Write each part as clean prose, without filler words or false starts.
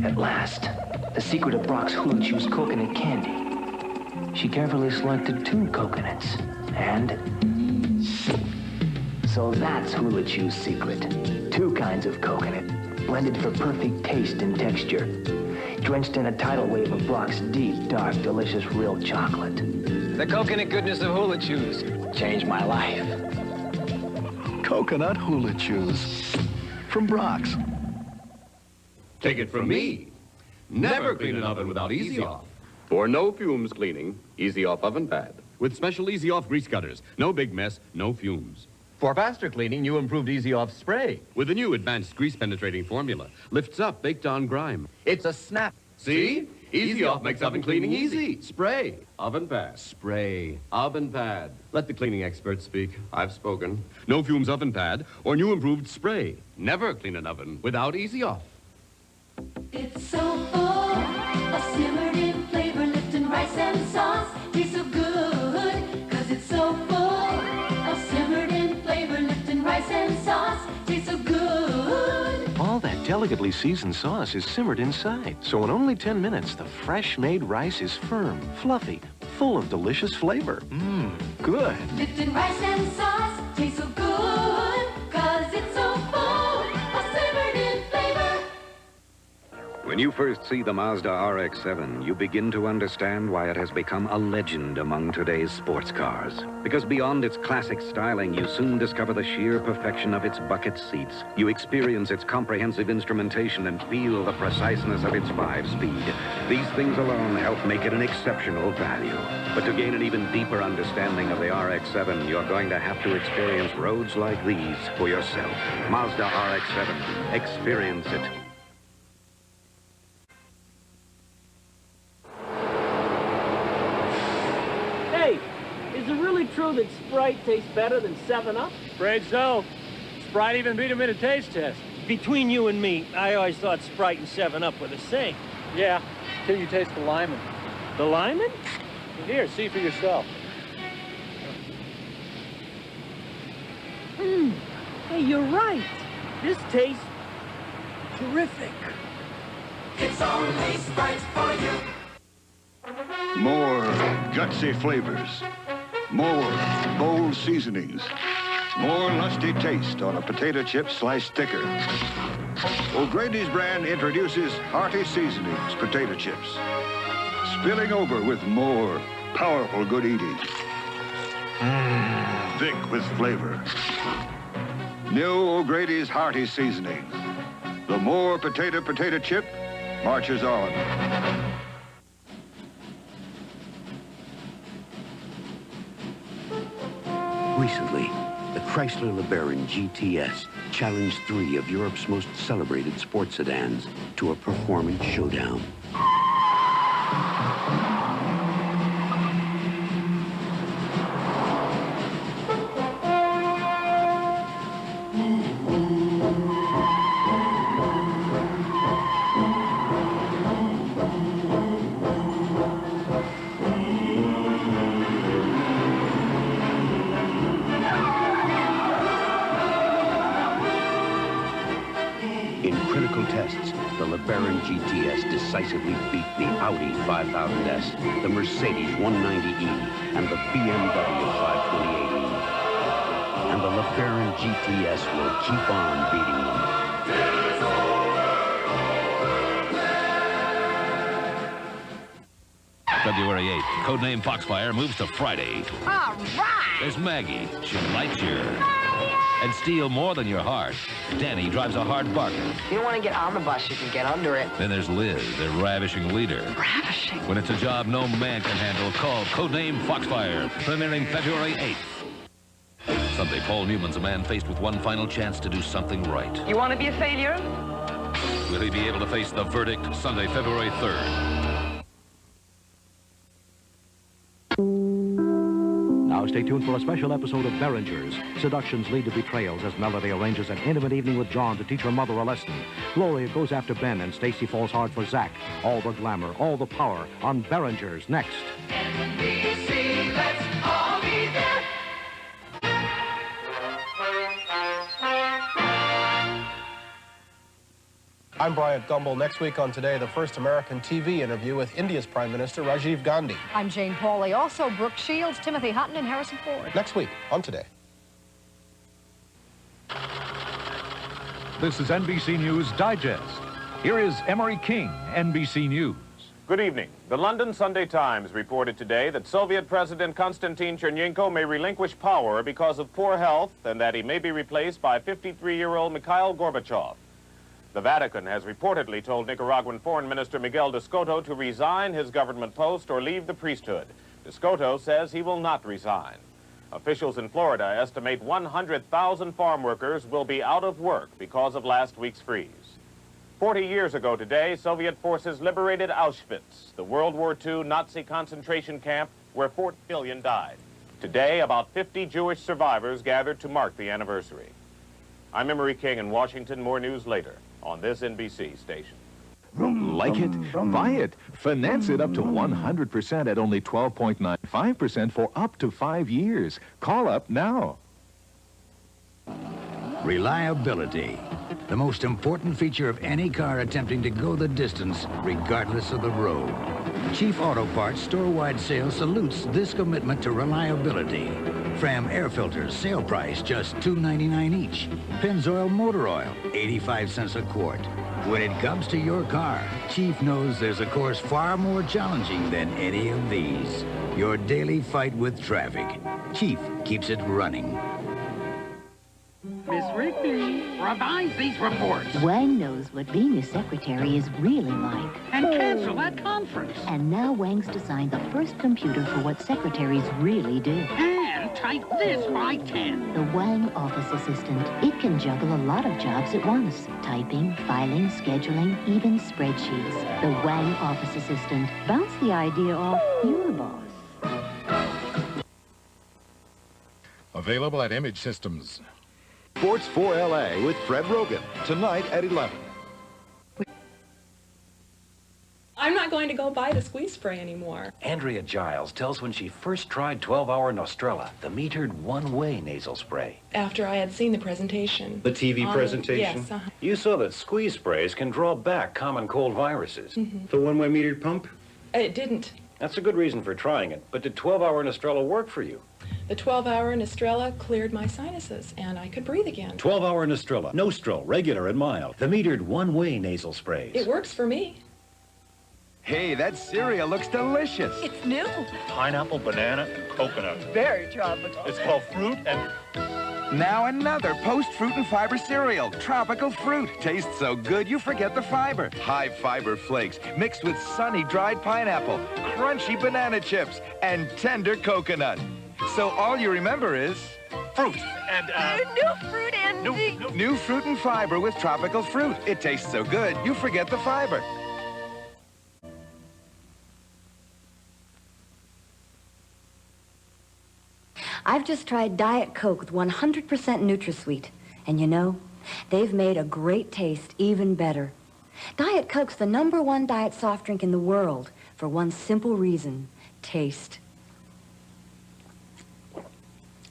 At last, the secret of Brach's Hula Chew's coconut candy. She carefully selected 2 coconuts, and... So that's Hula Chew's secret. 2 kinds of coconut, blended for perfect taste and texture. Drenched in a tidal wave of Brach's deep, dark, delicious real chocolate. The coconut goodness of Hula Chews changed my life. Coconut Hula Chews from Brach's. Take it from me. Never clean an oven without Easy Off. For no fumes cleaning, Easy Off oven pad. With special Easy Off grease cutters. No big mess, no fumes. For faster cleaning, you improved Easy Off Spray. With the new advanced grease-penetrating formula. Lifts up baked-on grime. It's a snap. See? Easy Off makes oven cleaning easy. Spray. Oven pad. Spray. Oven pad. Let the cleaning experts speak. I've spoken. No fumes oven pad or new improved spray. Never clean an oven without Easy Off. It's so full of simmered in flavor, Lipton rice and sauce. Tastes so good, 'cause it's so full of simmered in flavor, Lipton rice and sauce. Tastes so good. All that delicately seasoned sauce is simmered inside. So in only 10 minutes, the fresh-made rice is firm, fluffy, full of delicious flavor. Good. Lipton rice and sauce tastes so good, 'cause it's so full of simmered in flavor. When you first see the Mazda RX-7, you begin to understand why it has become a legend among today's sports cars. Because beyond its classic styling, you soon discover the sheer perfection of its bucket seats. You experience its comprehensive instrumentation and feel the preciseness of its 5-speed. These things alone help make it an exceptional value. But to gain an even deeper understanding of the RX-7, you're going to have to experience roads like these for yourself. Mazda RX-7. Experience it. Hey, is it really true that Sprite tastes better than 7-Up? Afraid so. Sprite even beat him in a taste test. Between you and me, I always thought Sprite and 7-Up were the same. Yeah, till you taste the lemon. The lemon? Here, see for yourself. Hey, you're right. This tastes terrific. It's only Sprite for you. More gutsy flavors. More bold seasonings. More lusty taste on a potato chip sliced thicker. O'Grady's brand introduces hearty seasonings potato chips. Spilling over with more powerful good eating. Thick with flavor. New O'Grady's hearty seasonings. The more potato chip marches on. Recently, the Chrysler Lebaron GTS challenged 3 of Europe's most celebrated sports sedans to a performance showdown. In critical tests, the Lebaron GTS decisively beat the Audi 5000S, the Mercedes 190E, and the BMW 528E. And the Lebaron GTS will keep on beating them. February 8th, codename Foxfire moves to Friday. All right! There's Maggie. She'll light you. And steal more than your heart. Danny drives a hard barker. You don't want to get on the bus, you can get under it. Then there's Liz, the ravishing leader. Ravishing? When it's a job no man can handle, call Codename Foxfire, premiering February 8th. Sunday, Paul Newman's a man faced with one final chance to do something right. You want to be a failure? Will he be able to face the verdict Sunday, February 3rd? Now stay tuned for a special episode of Berrenger's. Seductions lead to betrayals as Melody arranges an intimate evening with John to teach her mother a lesson. Gloria goes after Ben and Stacy falls hard for Zach. All the glamour, all the power on Berrenger's next. NBC, let's all be there. I'm Bryant Gumbel. Next week on Today, the first American TV interview with India's Prime Minister Rajiv Gandhi. I'm Jane Pauley. Also, Brooke Shields, Timothy Hutton, and Harrison Ford. Next week on Today. This is NBC News Digest. Here is Emery King, NBC News. Good evening. The London Sunday Times reported today that Soviet President Konstantin Chernenko may relinquish power because of poor health and that he may be replaced by 53-year-old Mikhail Gorbachev. The Vatican has reportedly told Nicaraguan Foreign Minister Miguel de Soto to resign his government post or leave the priesthood. De Soto says he will not resign. Officials in Florida estimate 100,000 farm workers will be out of work because of last week's freeze. 40 years ago today, Soviet forces liberated Auschwitz, the World War II Nazi concentration camp where 4 million died. Today, about 50 Jewish survivors gathered to mark the anniversary. I'm Emery King in Washington. More news later on this NBC station. Like it? Buy it. Finance it up to 100% at only 12.95% for up to 5 years. Call up now. Reliability. The most important feature of any car attempting to go the distance, regardless of the road. Chief Auto Parts store-wide sale salutes this commitment to reliability. Fram air filters, sale price just $2.99 each. Pennzoil motor oil, 85 cents a quart. When it comes to your car, Chief knows there's a course far more challenging than any of these. Your daily fight with traffic. Chief keeps it running. Miss Rigby, revise these reports. Wang knows what being a secretary is really like. And cancel that conference. And now Wang's designed the first computer for what secretaries really do. And type this by 10. The Wang Office Assistant. It can juggle a lot of jobs at once. Typing, filing, scheduling, even spreadsheets. The Wang Office Assistant. Bounce the idea off your boss. Available at Image Systems. Sports for LA with Fred Rogan, tonight at 11. I'm not going to go buy the squeeze spray anymore. Andrea Giles tells when she first tried 12-hour Nostril, the metered one-way nasal spray. After I had seen the presentation. The TV presentation? Yes. You saw that squeeze sprays can draw back common cold viruses. Mhm. The one-way metered pump? It didn't. That's a good reason for trying it. But did 12-hour Nostril work for you? The 12-hour Nostril cleared my sinuses, and I could breathe again. 12-hour Nostril, Nostril, regular and mild. The metered one-way nasal sprays. It works for me. Hey, that cereal looks delicious. It's new. Pineapple, banana, and coconut. Very tropical. It's called fruit and... Now another post-fruit and fiber cereal. Tropical fruit. Tastes so good you forget the fiber. High fiber flakes mixed with sunny dried pineapple, crunchy banana chips, and tender coconut. So all you remember is... fruit. And, New fruit and... New fruit and fiber with tropical fruit. It tastes so good you forget the fiber. I've just tried Diet Coke with 100% NutraSweet. And you know, they've made a great taste even better. Diet Coke's the #1 diet soft drink in the world for one simple reason: taste.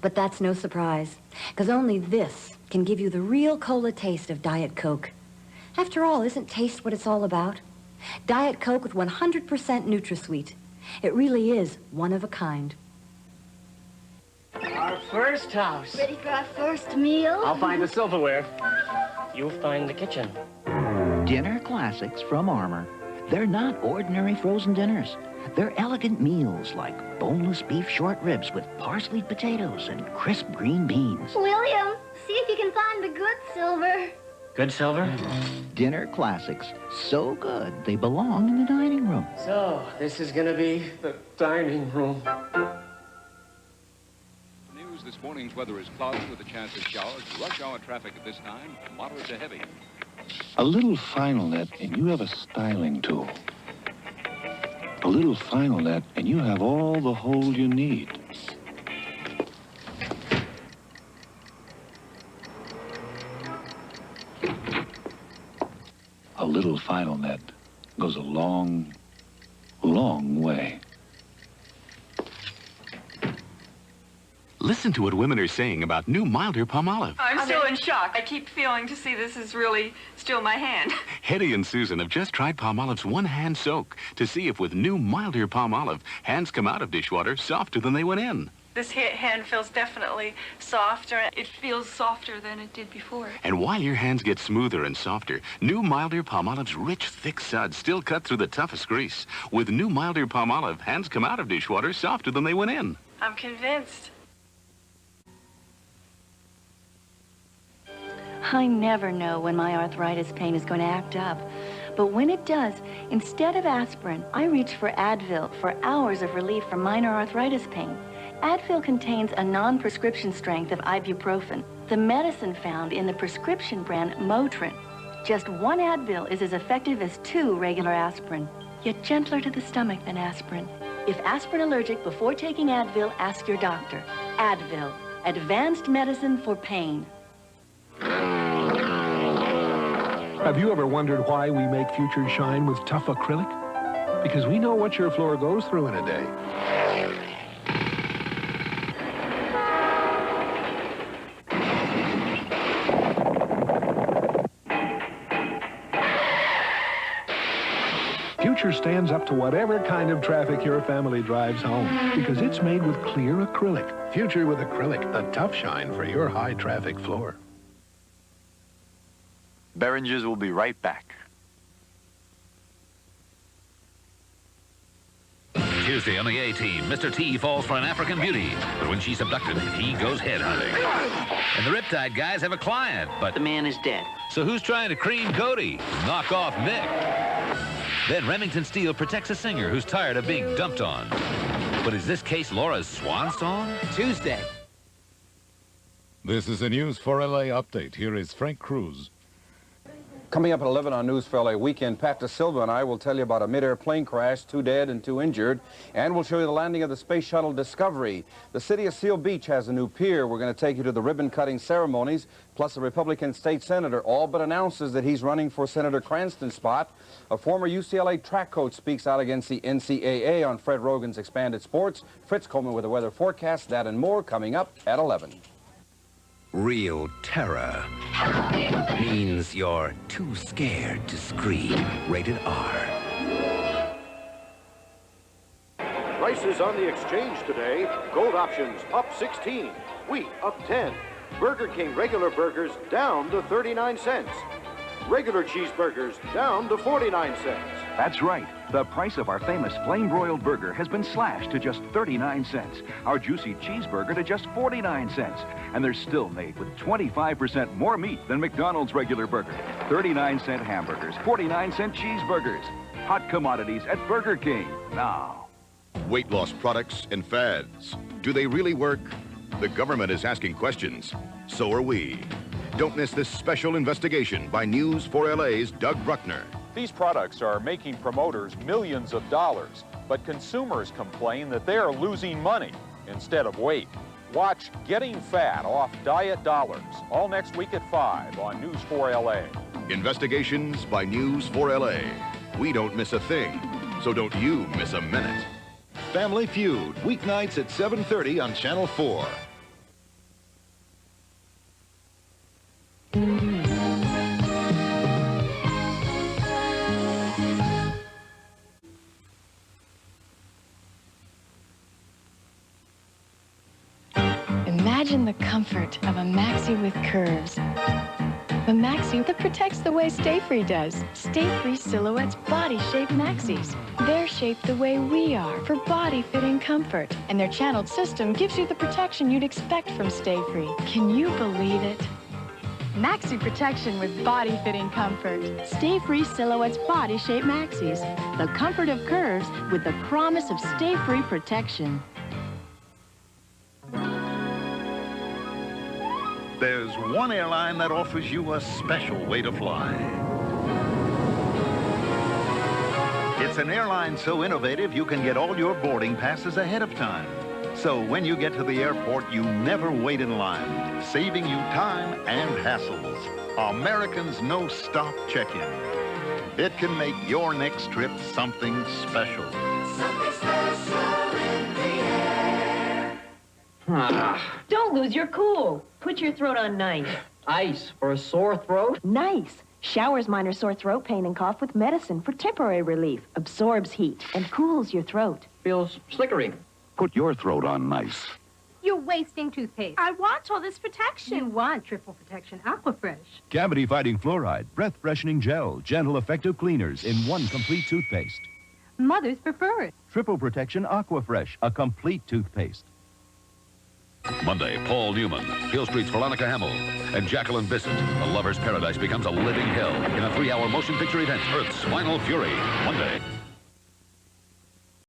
But that's no surprise, because only this can give you the real cola taste of Diet Coke. After all, isn't taste what it's all about? Diet Coke with 100% NutraSweet. It really is one of a kind. Our first house. Ready for our first meal? I'll find the silverware. You'll find the kitchen. Dinner classics from Armour. They're not ordinary frozen dinners. They're elegant meals like boneless beef short ribs with parsleyed potatoes and crisp green beans. William, see if you can find the good silver. Good silver? Dinner classics. So good, they belong in the dining room. So, this is gonna be the dining room. This morning's weather is cloudy with a chance of showers. Rush hour traffic at this time, moderate to heavy. A little Final Net and you have a styling tool. A little Final Net and you have all the hold you need. A little Final Net goes a long, long way. Listen to what women are saying about new milder Palmolive. I'm still in shock. I keep feeling to see this is really still my hand. Hetty and Susan have just tried Palmolive's one-hand soak to see if with new milder Palmolive, hands come out of dishwater softer than they went in. This hand feels definitely softer. It feels softer than it did before. And while your hands get smoother and softer, new milder Palmolive's rich, thick suds still cut through the toughest grease. With new milder Palmolive, hands come out of dishwater softer than they went in. I'm convinced. I never know when my arthritis pain is going to act up. But when it does, instead of aspirin, I reach for Advil for hours of relief from minor arthritis pain. Advil contains a non-prescription strength of ibuprofen, the medicine found in the prescription brand Motrin. Just one Advil is as effective as 2 regular aspirin, yet gentler to the stomach than aspirin. If aspirin allergic before taking Advil, ask your doctor. Advil, advanced medicine for pain. Have you ever wondered why we make Future shine with tough acrylic? Because we know what your floor goes through in a day. Future stands up to whatever kind of traffic your family drives home because it's made with clear acrylic. Future with acrylic, the tough shine for your high traffic floor. Berrengers will be right back. Tuesday on the A-Team, Mr. T falls for an African beauty, but when she's abducted, he goes headhunting. And the Riptide guys have a client, but... the man is dead. So who's trying to cream Cody? Knock off Nick. Then Remington Steele protects a singer who's tired of being dumped on. But is this case Laura's swan song? Tuesday. This is a News 4 LA update. Here is Frank Cruz. Coming up at 11 on News 4 LA Weekend, Pat DeSilva and I will tell you about a mid-air plane crash, 2 dead and 2 injured, and we'll show you the landing of the Space Shuttle Discovery. The city of Seal Beach has a new pier. We're going to take you to the ribbon-cutting ceremonies, plus a Republican state senator all but announces that he's running for Senator Cranston's spot. A former UCLA track coach speaks out against the NCAA on Fred Rogan's Expanded Sports. Fritz Coleman with a weather forecast. That and more coming up at 11. Real terror means you're too scared to scream. Rated R. Prices on the exchange today. Gold options up 16. Wheat up 10. Burger King regular burgers down to 39 cents. Regular cheeseburgers down to 49 cents. That's right. The price of our famous flame-broiled burger has been slashed to just 39 cents. Our juicy cheeseburger to just 49 cents. And they're still made with 25% more meat than McDonald's regular burger. 39-cent hamburgers, 49-cent cheeseburgers. Hot commodities at Burger King now. Weight loss products and fads. Do they really work? The government is asking questions. So are we. Don't miss this special investigation by News 4 LA's Doug Bruckner. These products are making promoters millions of dollars, but consumers complain that they are losing money instead of weight. Watch Getting Fat Off Diet Dollars, all next week at 5 on News 4 LA. Investigations by News 4 LA. We don't miss a thing, so don't you miss a minute. Family Feud, weeknights at 7:30 on Channel 4. Imagine the comfort of a Maxi with curves. The Maxi that protects the way Stay Free does. Stay Free Silhouette's body-shaped Maxis. They're shaped the way we are for body-fitting comfort. And their channeled system gives you the protection you'd expect from Stay Free. Can you believe it? Maxi protection with body-fitting comfort. Stay Free Silhouette's body-shaped Maxis. The comfort of curves with the promise of Stay Free protection. There's one airline that offers you a special way to fly. It's an airline so innovative you can get all your boarding passes ahead of time. So when you get to the airport, you never wait in line, saving you time and hassles. American's no-stop check-in. It can make your next trip something special. Something special in the air. Don't lose your cool. Put your throat on nice. Ice for a sore throat? Nice. Showers minor sore throat pain and cough with medicine for temporary relief. Absorbs heat and cools your throat. Feels slickery. Put your throat on nice. You're wasting toothpaste. I want all this protection. You want triple protection Aquafresh. Cavity-fighting fluoride, breath-freshening gel, gentle effective cleaners in one complete toothpaste. Mothers prefer it. Triple protection Aquafresh, a complete toothpaste. Monday, Paul Newman, Hill Street's Veronica Hamill, and Jacqueline Bissett. A lover's paradise becomes a living hell in a 3-hour motion picture event, Earth's Final Fury. Monday.